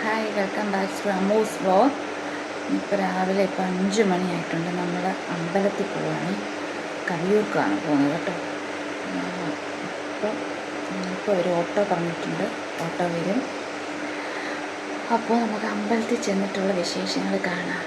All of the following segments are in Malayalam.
ഹായ്, വെൽക്കം ബാക്ക് ടു അമ്മൂസ് വ്ലോഗ്. ഇപ്പോൾ രാവിലെ 5 മണിയായിട്ടുണ്ട്. നമ്മൾ അമ്പലത്തിൽ പോവാണ്. കവിയൂർക്കാണ് പോകുന്നത് കേട്ടോ. ഇപ്പോൾ ഒരു ഓട്ടോ പറഞ്ഞിട്ടുണ്ട്, ഓട്ടോ വരും. അപ്പോൾ നമുക്ക് അമ്പലത്തിൽ ചെന്നിട്ടുള്ള വിശേഷങ്ങൾ കാണാം.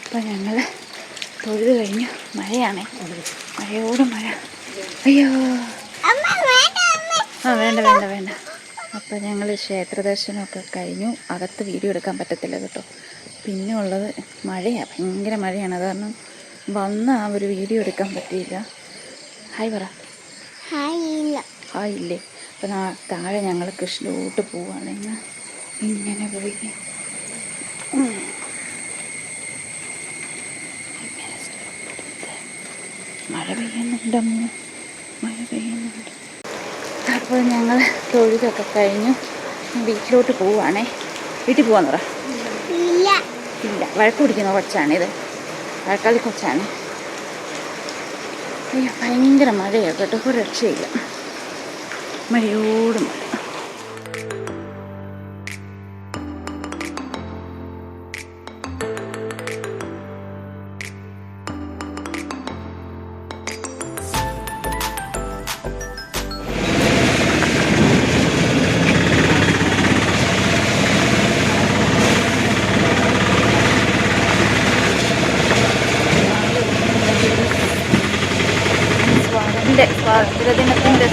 അപ്പോൾ ഞങ്ങൾ തൊഴുത് കഴിഞ്ഞു. മഴയാണേ, മഴയോട് മഴ. അയ്യോ വേണ്ട വേണ്ട വേണ്ട. അപ്പോൾ ഞങ്ങൾ ക്ഷേത്ര ദർശനമൊക്കെ കഴിഞ്ഞു. അകത്ത് വീഡിയോ എടുക്കാൻ പറ്റത്തില്ല കേട്ടോ. പിന്നെ ഉള്ളത് മഴയാണ്, ഭയങ്കര മഴയാണ്. അത് കാരണം വന്ന് ആ ഒരു വീഡിയോ എടുക്കാൻ പറ്റിയില്ല. ഹായ് പറ. ഹായ് ഇല്ലേ. അപ്പോൾ താഴെ ഞങ്ങൾ കൃഷ്ണോട്ട് പോവുകയാണ്. ഇങ്ങനെ പോയി മഴ പെയ്യുന്നുണ്ടമ്മോ, മഴ പെയ്യുന്നുണ്ട്. അപ്പോൾ ഞങ്ങൾ തൊഴുതൊക്കെ കഴിഞ്ഞു വീട്ടിലോട്ട് പോവുകയാണേ. വീട്ടിൽ പോകാൻ പറ. ഇല്ല, വഴക്ക് പിടിക്കുന്ന കൊച്ചാണിത്, വഴക്കാളി കൊച്ചാണ്. അയ്യോ ഭയങ്കര മഴയാണ് കേട്ടോ, ഒരു രക്ഷയില്ല. മഴയോട് മഴ. സ്വാതന്ത്ര്യദിനത്തിൻ്റെ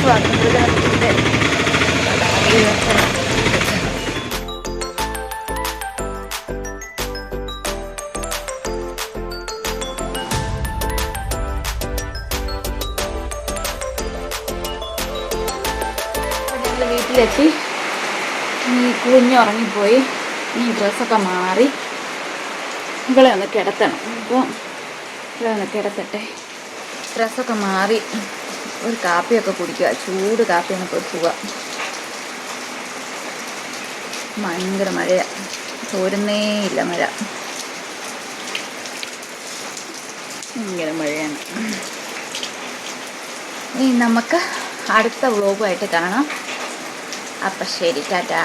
ഞങ്ങൾ വീട്ടിലെത്തി. കുഞ്ഞുറങ്ങിപ്പോയി. ഡ്രസ്സൊക്കെ മാറി ഇവളെ ഒന്ന് കിടത്തണം. അപ്പോൾ ഇവളെ ഒന്ന് കിടത്തട്ടെ. ഡ്രസ്സൊക്കെ മാറി ഒരു കാപ്പിയൊക്കെ കുടിക്കുക. ചൂട് കാപ്പിയാണ് കൊടുക്കുക. ഭയങ്കര മഴയാണ്, തോരുന്നേ ഇല്ല മഴ, ഭയങ്കര മഴയാണ്. ഇനി നമുക്ക് അടുത്ത വ്ലോഗുമായിട്ട് കാണാം. അപ്പം ശരി, ടാറ്റാ.